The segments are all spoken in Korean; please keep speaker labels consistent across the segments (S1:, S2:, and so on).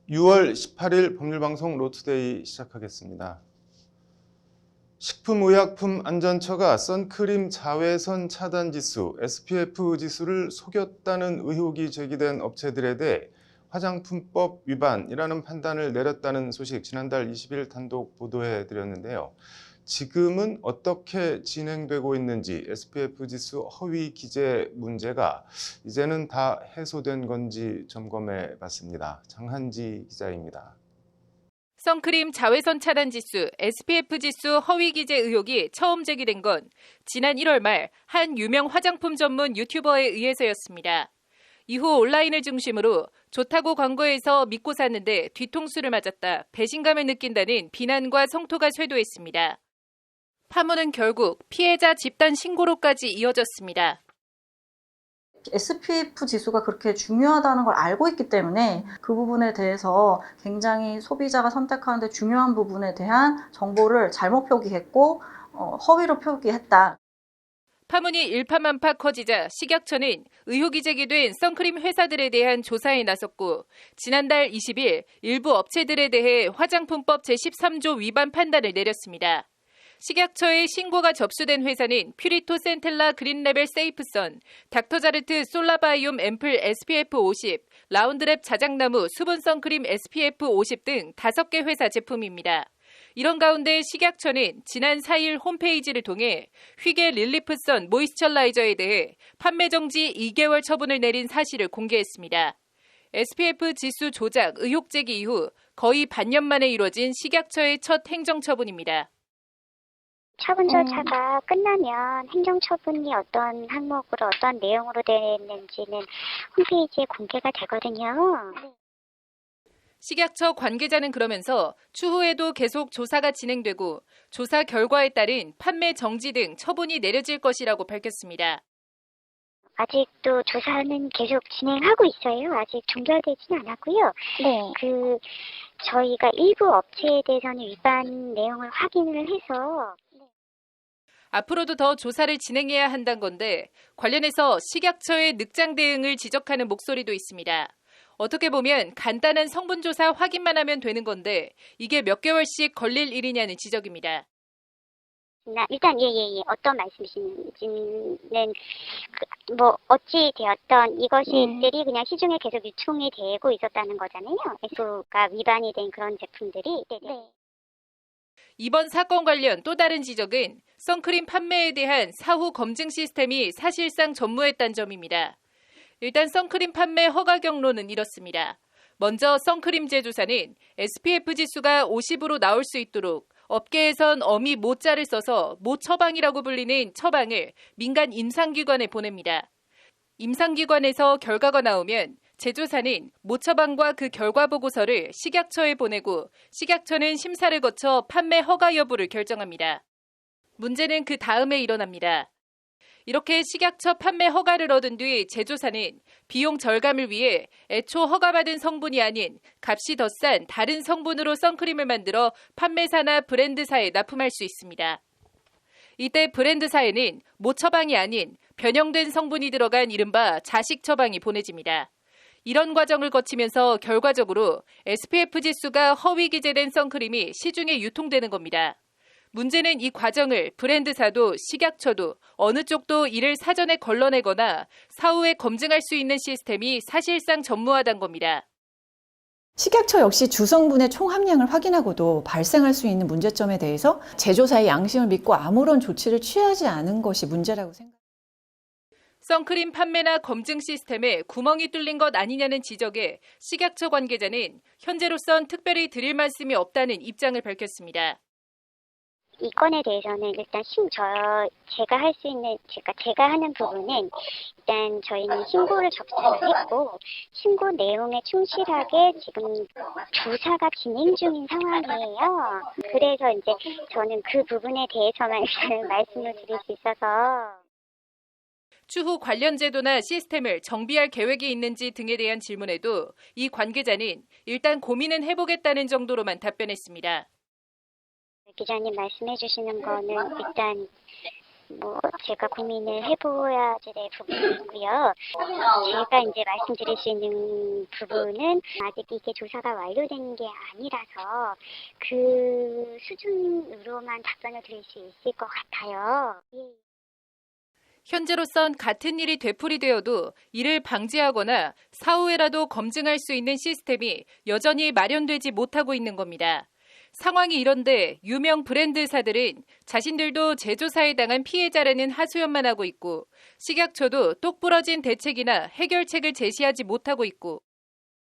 S1: 6월 18일 법률방송 로투데이 시작하겠습니다. 식품의약품안전처가 선크림 자외선 차단 지수 SPF 지수를 속였다는 의혹이 제기된 업체들에 대해 화장품법 위반이라는 판단을 내렸다는 소식 지난달 20일 단독 보도해 드렸는데요. 지금은 어떻게 진행되고 있는지 SPF 지수 허위 기재 문제가 이제는 다 해소된 건지 점검해 봤습니다. 장한지 기자입니다.
S2: 선크림 자외선 차단 지수 SPF 지수 허위 기재 의혹이 처음 제기된 건 지난 1월 말 한 유명 화장품 전문 유튜버에 의해서였습니다. 이후 온라인을 중심으로 좋다고 광고해서 믿고 샀는데 뒤통수를 맞았다, 배신감을 느낀다는 비난과 성토가 쇄도했습니다. 파문은 결국 피해자 집단 신고로까지 이어졌습니다.
S3: SPF 지수가 그렇게 중요하다는 걸 알고 있기 때문에 그 부분에 대해서 굉장히 소비자가 선택하는데 중요한 부분에 대한 정보를 잘못 표기했고 허위로 표기했다.
S2: 파문이 일파만파 커지자 식약처는 의혹이 제기된 선크림 회사들에 대한 조사에 나섰고 지난달 20일 일부 업체들에 대해 화장품법 제13조 위반 판단을 내렸습니다. 식약처에 신고가 접수된 회사는 퓨리토 센텔라 그린레벨 세이프선, 닥터자르트 솔라바이옴 앰플 SPF 50, 라운드랩 자작나무 수분 선크림 SPF 50 등 5개 회사 제품입니다. 이런 가운데 식약처는 지난 4일 홈페이지를 통해 휘게 릴리프선 모이스처라이저에 대해 판매 정지 2개월 처분을 내린 사실을 공개했습니다. SPF 지수 조작 의혹 제기 이후 거의 반년 만에 이뤄진 식약처의 첫 행정처분입니다.
S4: 처분 절차가 끝나면 행정처분이 어떤 항목으로 어떤 내용으로 됐는지는 홈페이지에 공개가 되거든요.
S2: 식약처 관계자는 그러면서 추후에도 계속 조사가 진행되고 조사 결과에 따른 판매 정지 등 처분이 내려질 것이라고 밝혔습니다.
S4: 아직도 조사는 계속 진행하고 있어요. 아직 종결되지는 않았고요. 네. 저희가 일부 업체에 대해서는 위반 내용을 확인을 해서
S2: 앞으로도 더 조사를 진행해야 한다는 건데 관련해서 식약처의 늑장 대응을 지적하는 목소리도 있습니다. 어떻게 보면 간단한 성분조사 확인만 하면 되는 건데 이게 몇 개월씩 걸릴 일이냐는 지적입니다.
S4: 일단 어떤 말씀이신지는 어찌 되었던 이것들이 그냥 시중에 계속 유통이 되고 있었다는 거잖아요. SO가 위반이 된 그런 제품들이. 네.
S2: 이번 사건 관련 또 다른 지적은 선크림 판매에 대한 사후 검증 시스템이 사실상 전무했다는 점입니다. 일단 선크림 판매 허가 경로는 이렇습니다. 먼저 선크림 제조사는 SPF 지수가 50으로 나올 수 있도록 업계에선 어미 모자를 써서 모처방이라고 불리는 처방을 민간 임상기관에 보냅니다. 임상기관에서 결과가 나오면 제조사는 모처방과 그 결과 보고서를 식약처에 보내고 식약처는 심사를 거쳐 판매 허가 여부를 결정합니다. 문제는 그 다음에 일어납니다. 이렇게 식약처 판매 허가를 얻은 뒤 제조사는 비용 절감을 위해 애초 허가받은 성분이 아닌 값이 더 싼 다른 성분으로 선크림을 만들어 판매사나 브랜드사에 납품할 수 있습니다. 이때 브랜드사에는 모처방이 아닌 변형된 성분이 들어간 이른바 자식 처방이 보내집니다. 이런 과정을 거치면서 결과적으로 SPF 지수가 허위 기재된 선크림이 시중에 유통되는 겁니다. 문제는 이 과정을 브랜드사도 식약처도 어느 쪽도 이를 사전에 걸러내거나 사후에 검증할 수 있는 시스템이 사실상 전무하다는 겁니다.
S5: 식약처 역시 주성분의 총 함량을 확인하고도 발생할 수 있는 문제점에 대해서 제조사의 양심을 믿고 아무런 조치를 취하지 않은 것이 문제라고 생각합니다.
S2: 선크림 판매나 검증 시스템에 구멍이 뚫린 것 아니냐는 지적에 식약처 관계자는 현재로선 특별히 드릴 말씀이 없다는 입장을 밝혔습니다.
S4: 이 건에 대해서는 일단 제가 하는 부분은 일단 저희는 신고를 접수를 했고 신고 내용에 충실하게 지금 조사가 진행 중인 상황이에요. 그래서 이제 저는 그 부분에 대해서만 말씀을 드릴 수 있어서.
S2: 추후 관련 제도나 시스템을 정비할 계획이 있는지 등에 대한 질문에도 이 관계자는 일단 고민은 해보겠다는 정도로만 답변했습니다.
S4: 기자님 말씀해 주시는 거는 일단 제가 고민을 해봐야 될 부분이고요. 제가 이제 말씀드릴 수 있는 부분은 아직 이게 조사가 완료된 게 아니라서 그 수준으로만 답변을 드릴 수 있을 것 같아요. 예.
S2: 현재로선 같은 일이 되풀이되어도 이를 방지하거나 사후에라도 검증할 수 있는 시스템이 여전히 마련되지 못하고 있는 겁니다. 상황이 이런데 유명 브랜드사들은 자신들도 제조사에 당한 피해자라는 하소연만 하고 있고 식약처도 똑부러진 대책이나 해결책을 제시하지 못하고 있고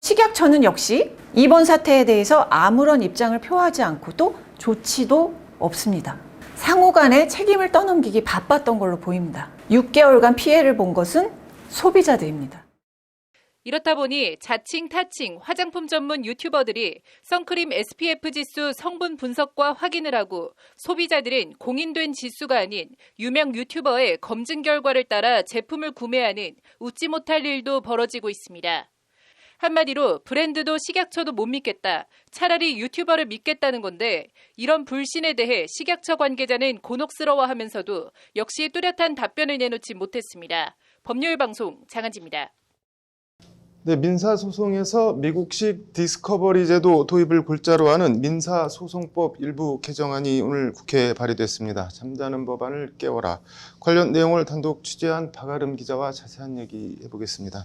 S5: 식약처는 역시 이번 사태에 대해서 아무런 입장을 표하지 않고 또 조치도 없습니다. 상호 간에 책임을 떠넘기기 바빴던 걸로 보입니다. 6개월간 피해를 본 것은 소비자들입니다.
S2: 이렇다 보니 자칭 타칭 화장품 전문 유튜버들이 선크림 SPF 지수 성분 분석과 확인을 하고 소비자들은 공인된 지수가 아닌 유명 유튜버의 검증 결과를 따라 제품을 구매하는 웃지 못할 일도 벌어지고 있습니다. 한마디로 브랜드도 식약처도 못 믿겠다. 차라리 유튜버를 믿겠다는 건데 이런 불신에 대해 식약처 관계자는 곤혹스러워하면서도 역시 뚜렷한 답변을 내놓지 못했습니다. 법률방송 장한지입니다.
S1: 네, 민사소송에서 미국식 디스커버리 제도 도입을 골자로 하는 민사소송법 일부 개정안이 오늘 국회에 발의됐습니다. 잠자는 법안을 깨워라. 관련 내용을 단독 취재한 박아름 기자와 자세한 얘기 해보겠습니다.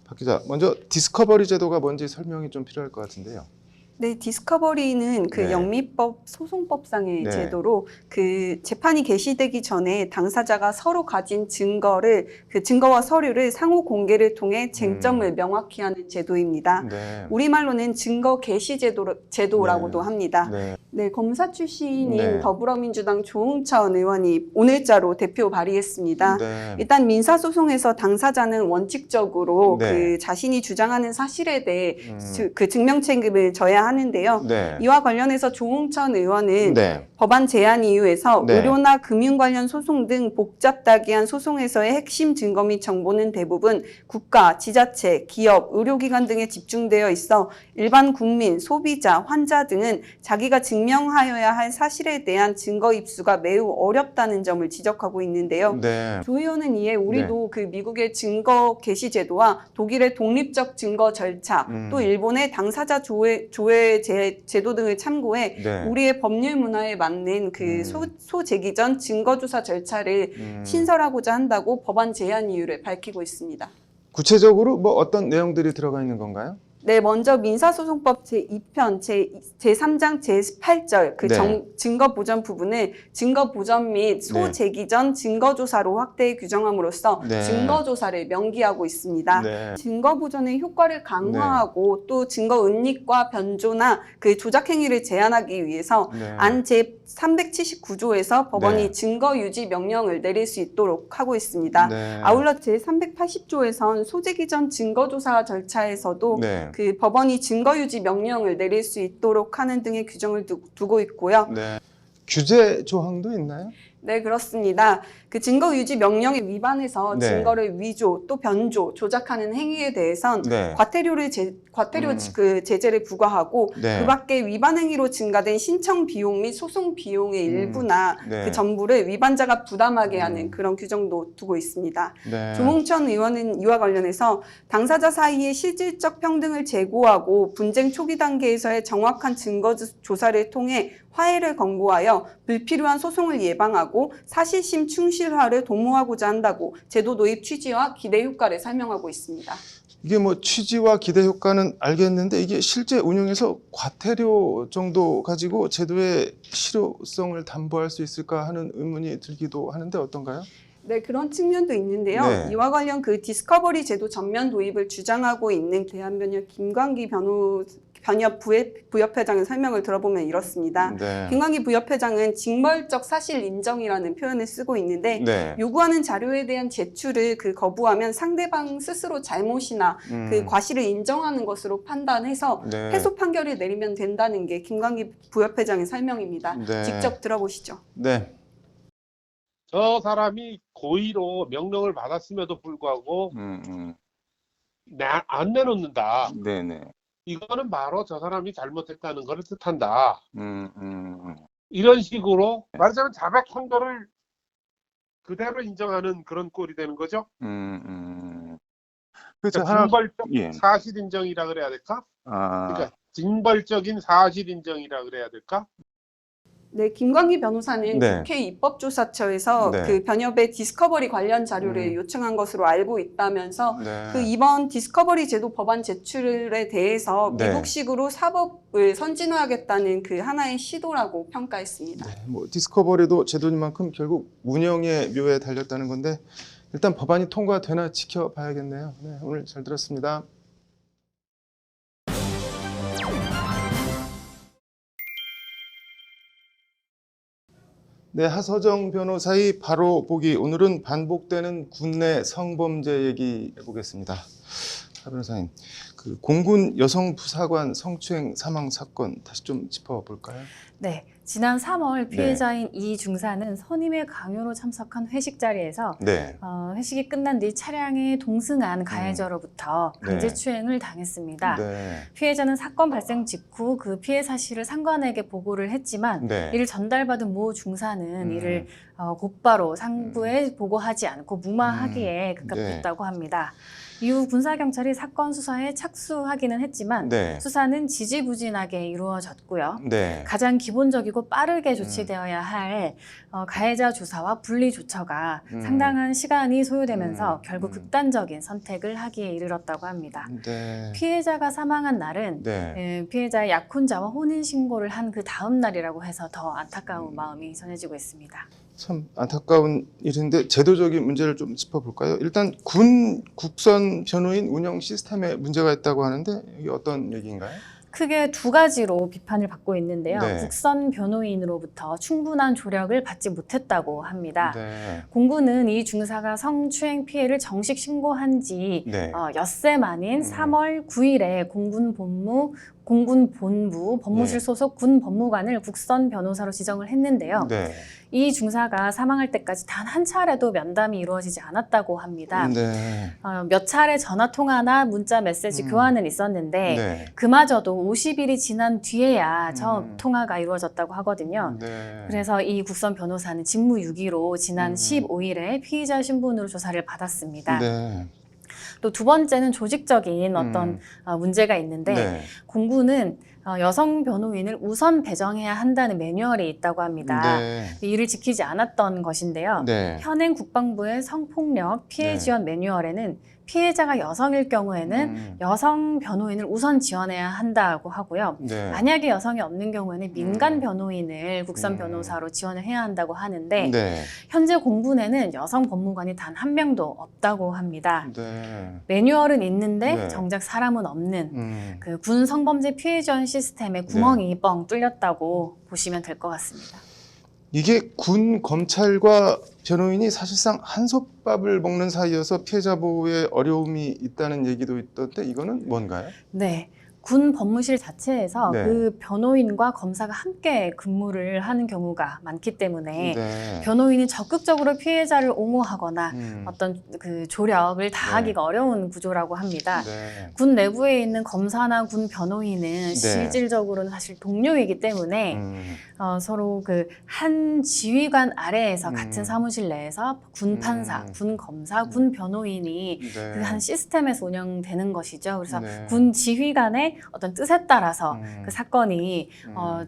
S1: 박 기자, 먼저 디스커버리 제도가 뭔지 설명이 좀 필요할 것 같은데요.
S6: 네, 디스커버리는 그
S1: 네.
S6: 영미법 소송법상의
S1: 네.
S6: 제도로 그 재판이 개시되기 전에 당사자가 서로 가진 증거를 그 증거와 서류를 상호 공개를 통해 쟁점을 명확히 하는 제도입니다.
S1: 네.
S6: 우리말로는 증거 개시 제도라고도
S1: 네.
S6: 합니다.
S1: 네.
S6: 네, 검사 출신인
S1: 네.
S6: 더불어민주당 조응천 의원이 오늘자로 대표 발의했습니다.
S1: 네.
S6: 일단 민사소송에서 당사자는 원칙적으로
S1: 네.
S6: 그 자신이 주장하는 사실에 대해
S1: 음.
S6: 그 증명 책임을 져야 하는데요.
S1: 네.
S6: 이와 관련해서 조응천 의원은
S1: 네.
S6: 법안 제안 이유에서
S1: 네.
S6: 의료나 금융 관련 소송 등 복잡다기한 소송에서의 핵심 증거 및 정보는 대부분 국가, 지자체, 기업, 의료기관 등에 집중되어 있어 일반 국민, 소비자, 환자 등은 자기가 증명하여야 할 사실에 대한 증거 입수가 매우 어렵다는 점을 지적하고 있는데요.
S1: 네.
S6: 조 의원은 이에 우리도 그 미국의 증거 개시 제도와 독일의 독립적 증거 절차, 또 일본의 당사자 조회 제도 등을 참고해
S1: 네.
S6: 우리의 법률 문화에 맞는 그 소제기 전 증거조사 절차를 신설하고자 한다고 법안 제안 이유를 밝히고 있습니다.
S1: 구체적으로 뭐 어떤 내용들이 들어가 있는 건가요?
S6: 네, 먼저 민사소송법 제2편 제3장 제18절 그
S1: 네.
S6: 증거 보전 부분을 증거 보전 및 소제기 전 증거 조사로 확대해 규정함으로써
S1: 네.
S6: 증거 조사를 명기하고 있습니다.
S1: 네.
S6: 증거 보전의 효과를 강화하고 또 증거 은닉과 변조나 그 조작 행위를 제한하기 위해서
S1: 네.
S6: 안 제 379조에서 법원이
S1: 네.
S6: 증거 유지 명령을 내릴 수 있도록 하고 있습니다.
S1: 네.
S6: 아울러 제 380조에선 소제기 전 증거 조사 절차에서도
S1: 네.
S6: 그 법원이 증거유지 명령을 내릴 수 있도록 하는 등의 규정을 두고 있고요.
S1: 네. 규제 조항도 있나요?
S6: 네, 그렇습니다. 그 증거유지 명령에 위반해서
S1: 네.
S6: 증거를 위조 또 변조, 조작하는 행위에 대해선
S1: 네.
S6: 과태료 그 제재를 부과하고
S1: 네.
S6: 그 밖에 위반 행위로 증가된 신청 비용 및 소송 비용의 일부나
S1: 네.
S6: 그 전부를 위반자가 부담하게 하는 그런 규정도 두고 있습니다.
S1: 네.
S6: 조홍천 의원은 이와 관련해서 당사자 사이의 실질적 평등을 제고하고 분쟁 초기 단계에서의 정확한 증거 조사를 통해 화해를 권고하여 불필요한 소송을 예방하고 사실심 충실화를 도모하고자 한다고 제도 도입 취지와 기대 효과를 설명하고 있습니다.
S1: 이게 뭐 취지와 기대 효과는 알겠는데 이게 실제 운영에서 과태료 정도 가지고 제도의 실효성을 담보할 수 있을까 하는 의문이 들기도 하는데 어떤가요?
S6: 네, 그런 측면도 있는데요.
S1: 네.
S6: 이와 관련 그 디스커버리 제도 전면 도입을 주장하고 있는 대한변협 김광기 변협 부협회장의 설명을 들어보면 이렇습니다.
S1: 네.
S6: 김광기 부협회장은 징벌적 사실 인정이라는 표현을 쓰고 있는데
S1: 네.
S6: 요구하는 자료에 대한 제출을 그 거부하면 상대방 스스로 잘못이나 그 과실을 인정하는 것으로 판단해서
S1: 네.
S6: 패소 판결을 내리면 된다는 게 김광기 부협회장의 설명입니다.
S1: 네.
S6: 직접 들어보시죠.
S1: 네.
S7: 저 사람이 고의로 명령을 받았음에도 불구하고 안 내놓는다.
S1: 네네.
S7: 이거는 바로 저 사람이 잘못했다는 것을 뜻한다. 이런 식으로 말하자면 자백 판결을 그대로 인정하는 그런 꼴이 되는 거죠.
S1: 그렇죠.
S7: 그러니까
S1: 하나,
S7: 징벌적
S1: 예.
S7: 사실 인정이라 그래야 될까?
S1: 아,
S7: 그러니까 징벌적인 사실 인정이라 그래야 될까?
S6: 네, 김광희 변호사는
S1: 네.
S6: 국회 입법조사처에서
S1: 네.
S6: 그 변협의 디스커버리 관련 자료를 요청한 것으로 알고 있다면서
S1: 네.
S6: 그 이번 디스커버리 제도 법안 제출에 대해서
S1: 네.
S6: 미국식으로 사법을 선진화하겠다는 그 하나의 시도라고 평가했습니다.
S1: 네, 뭐 디스커버리도 제도니만큼 결국 운영의 묘에 달렸다는 건데 일단 법안이 통과되나 지켜봐야겠네요. 네, 오늘 잘 들었습니다. 네, 하서정 변호사의 바로 보기. 오늘은 반복되는 군내 성범죄 얘기 해보겠습니다. 하 변호사님, 그 공군 여성 부사관 성추행 사망 사건 다시 좀 짚어볼까요?
S8: 네, 지난 3월 피해자인 이 중사는 선임의 강요로 참석한 회식 자리에서
S1: 네.
S8: 회식이 끝난 뒤 차량에 동승한 가해자로부터 강제추행을 당했습니다.
S1: 네.
S8: 피해자는 사건 발생 직후 그 피해 사실을 상관에게 보고를 했지만
S1: 네.
S8: 이를 전달받은 모 중사는 이를 곧바로 상부에 보고하지 않고 무마하기에 급급했다고 합니다. 이후 군사경찰이 사건 수사에 착수하기는 했지만
S1: 네.
S8: 수사는 지지부진하게 이루어졌고요.
S1: 네.
S8: 가장 기본적이고 빠르게 조치되어야 할 가해자 조사와 분리 조처가 상당한 시간이 소요되면서 결국 극단적인 선택을 하기에 이르렀다고 합니다.
S1: 네.
S8: 피해자가 사망한 날은
S1: 네.
S8: 피해자의 약혼자와 혼인신고를 한 그 다음 날이라고 해서 더 안타까운 마음이 전해지고 있습니다.
S1: 참 안타까운 일인데 제도적인 문제를 좀 짚어볼까요? 일단 군 국선 변호인 운영 시스템에 문제가 있다고 하는데 이게 어떤 얘기인가요?
S8: 크게 두 가지로 비판을 받고 있는데요.
S1: 네.
S8: 국선 변호인으로부터 충분한 조력을 받지 못했다고 합니다.
S1: 네.
S8: 공군은 이 중사가 성추행 피해를 정식 신고한 지
S1: 네.
S8: 엿새 만인 3월 9일에 공군 본부 법무실
S1: 네.
S8: 소속 군 법무관을 국선 변호사로 지정을 했는데요.
S1: 네.
S8: 이 중사가 사망할 때까지 단 한 차례도 면담이 이루어지지 않았다고 합니다.
S1: 네.
S8: 몇 차례 전화 통화나 문자 메시지 교환은 있었는데
S1: 네.
S8: 그마저도 50일이 지난 뒤에야 처음 통화가 이루어졌다고 하거든요.
S1: 네.
S8: 그래서 이 국선 변호사는 직무유기로 지난 15일에 피의자 신분으로 조사를 받았습니다.
S1: 네.
S8: 또 두 번째는 조직적인 어떤 문제가 있는데
S1: 네.
S8: 공군은 여성 변호인을 우선 배정해야 한다는 매뉴얼이 있다고 합니다.
S1: 네.
S8: 이를 지키지 않았던 것인데요.
S1: 네.
S8: 현행 국방부의 성폭력 피해 지원 매뉴얼에는 피해자가 여성일 경우에는 여성 변호인을 우선 지원해야 한다고 하고요.
S1: 네.
S8: 만약에 여성이 없는 경우에는 민간 변호인을 국선 변호사로 지원을 해야 한다고 하는데
S1: 네.
S8: 현재 공군에는 여성 법무관이 단 한 명도 없다고 합니다.
S1: 네.
S8: 매뉴얼은 있는데
S1: 네.
S8: 정작 사람은 없는 그 군 성범죄 피해 지원 시스템에 구멍이 뻥 뚫렸다고 보시면 될 것 같습니다.
S1: 이게 군 검찰과 변호인이 사실상 한솥밥을 먹는 사이여서 피해자 보호에 어려움이 있다는 얘기도 있던데 이거는 뭔가요?
S8: 네. 군 법무실 자체에서
S1: 네.
S8: 그 변호인과 검사가 함께 근무를 하는 경우가 많기 때문에
S1: 네.
S8: 변호인이 적극적으로 피해자를 옹호하거나 어떤 그 조력을 다하기가
S1: 네.
S8: 어려운 구조라고 합니다.
S1: 네.
S8: 군 내부에 있는 검사나 군 변호인은 실질적으로는 사실 동료이기 때문에 서로 그 한 지휘관 아래에서 같은 사무실 내에서 군 판사, 군 검사, 군 변호인이
S1: 네.
S8: 그 한 시스템에서 운영되는 것이죠. 그래서
S1: 네.
S8: 군 지휘관의 어떤 뜻에 따라서 그 사건이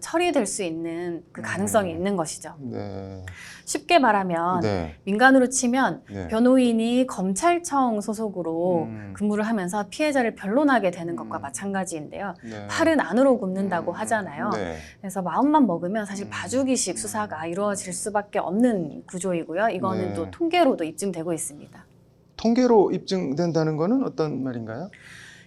S8: 처리될 수 있는 그 가능성이 있는 것이죠.
S1: 네.
S8: 쉽게 말하면
S1: 네.
S8: 민간으로 치면
S1: 네.
S8: 변호인이 검찰청 소속으로 근무를 하면서 피해자를 변론하게 되는 것과 마찬가지인데요.
S1: 네.
S8: 팔은 안으로 굽는다고 하잖아요.
S1: 네.
S8: 그래서 마음만 먹으면 사실 봐주기식 수사가 이루어질 수밖에 없는 구조이고요. 이거는
S1: 네.
S8: 또 통계로도 입증되고 있습니다.
S1: 통계로 입증된다는 거는 어떤 말인가요?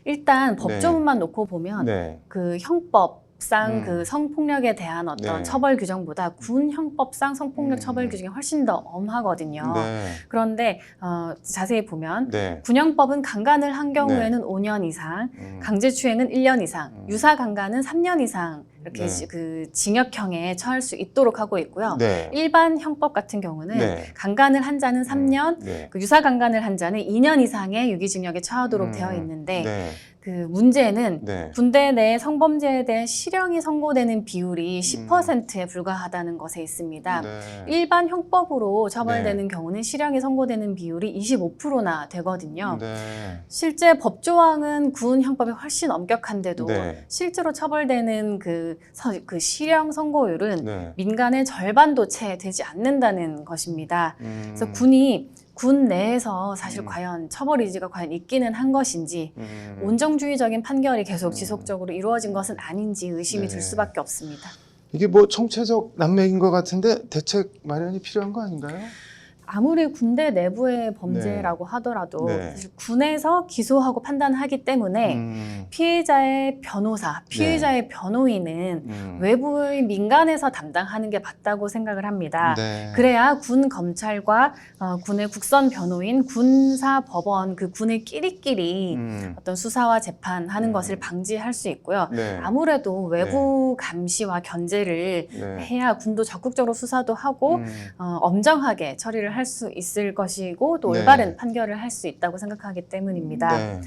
S8: 일단 법조문만 놓고 보면
S1: 네.
S8: 그 형법상 그 성폭력에 대한 어떤
S1: 네.
S8: 처벌 규정보다 군 형법상 성폭력 처벌 규정이 훨씬 더 엄하거든요.
S1: 네.
S8: 그런데 자세히 보면
S1: 네.
S8: 군형법은 강간을 한 경우에는 5년 이상, 강제추행은 1년 이상, 유사강간은 3년 이상 이렇게
S1: 네.
S8: 그 징역형에 처할 수 있도록 하고 있고요.
S1: 네.
S8: 일반 형법 같은 경우는
S1: 네.
S8: 강간을 한 자는 3년,
S1: 네.
S8: 그 유사강간을 한 자는 2년 이상의 유기징역에 처하도록 되어 있는데
S1: 네.
S8: 그 문제는
S1: 네.
S8: 군대 내 성범죄에 대한 실형이 선고되는 비율이 10%에 불과하다는 것에 있습니다.
S1: 네.
S8: 일반 형법으로 처벌되는 경우는 실형이 선고되는 비율이 25%나 되거든요.
S1: 네.
S8: 실제 법조항은 군 형법이 훨씬 엄격한데도
S1: 네.
S8: 실제로 처벌되는 그 실형 선고율은
S1: 네.
S8: 민간의 절반도 채 되지 않는다는 것입니다. 그래서 군 내에서 사실 과연 처벌 의지가 과연 있기는 한 것인지 온정주의적인 판결이 계속 지속적으로 이루어진 것은 아닌지 의심이
S1: 네.
S8: 들 수밖에 없습니다.
S1: 이게 뭐 총체적 난맥인 것 같은데 대책 마련이 필요한 거 아닌가요?
S8: 아무리 군대 내부의 범죄라고 하더라도
S1: 네.
S8: 사실 군에서 기소하고 판단하기 때문에 피해자의 변호사, 피해자의 변호인은 외부의 민간에서 담당하는 게 맞다고 생각을 합니다.
S1: 네.
S8: 그래야 군 검찰과 군의 국선 변호인, 군사 법원, 그 군의 끼리끼리 어떤 수사와 재판하는 것을 방지할 수 있고요.
S1: 네.
S8: 아무래도 외부 감시와 견제를
S1: 네.
S8: 해야 군도 적극적으로 수사도 하고 엄정하게 처리를 할 수 있을 것이고 또
S1: 네.
S8: 올바른 판결을 할 수 있다고 생각하기 때문입니다.
S1: 네.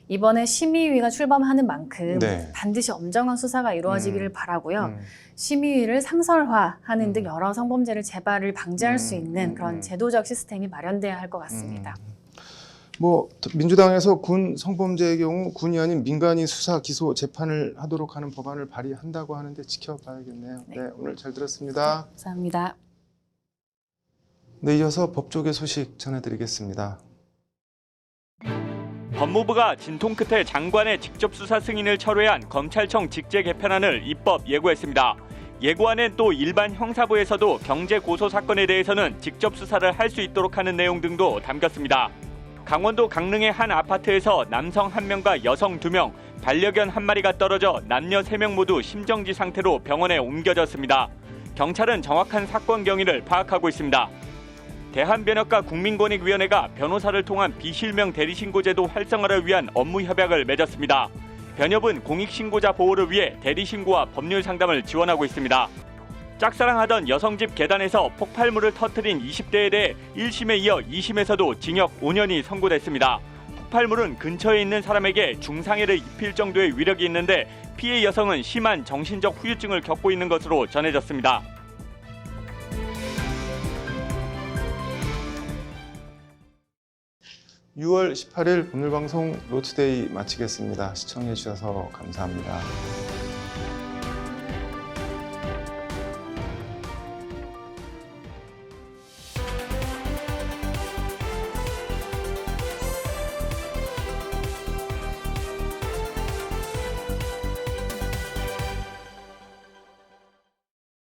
S8: 이번에 심의위가 출범하는 만큼
S1: 네.
S8: 반드시 엄정한 수사가 이루어지기를 바라고요. 심의위를 상설화하는 등 여러 성범죄를 재발을 방지할 수 있는 그런 제도적 시스템이 마련돼야 할 것 같습니다.
S1: 뭐 민주당에서 군 성범죄의 경우 군이 아닌 민간이 수사, 기소, 재판을 하도록 하는 법안을 발의한다고 하는데 지켜봐야겠네요.
S8: 네.
S1: 네, 오늘 잘 들었습니다.
S8: 감사합니다.
S1: 네, 이어서 법조계 소식 전해드리겠습니다.
S9: 법무부가 진통 끝에 장관의 직접 수사 승인을 철회한 검찰청 직제 개편안을 입법 예고했습니다. 예고안엔 또 일반 형사부에서도 경제 고소 사건에 대해서는 직접 수사를 할 수 있도록 하는 내용 등도 담겼습니다. 강원도 강릉의 한 아파트에서 남성 1명과 여성 2명, 반려견 1마리가 떨어져 남녀 3명 모두 심정지 상태로 병원에 옮겨졌습니다. 경찰은 정확한 사건 경위를 파악하고 있습니다. 대한변협과 국민권익위원회가 변호사를 통한 비실명 대리신고제도 활성화를 위한 업무 협약을 맺었습니다. 변협은 공익신고자 보호를 위해 대리신고와 법률 상담을 지원하고 있습니다. 짝사랑하던 여성집 계단에서 폭발물을 터뜨린 20대에 대해 1심에 이어 2심에서도 징역 5년이 선고됐습니다. 폭발물은 근처에 있는 사람에게 중상해를 입힐 정도의 위력이 있는데 피해 여성은 심한 정신적 후유증을 겪고 있는 것으로 전해졌습니다.
S1: 6월 18일 오늘 방송 노트데이 마치겠습니다. 시청해 주셔서 감사합니다.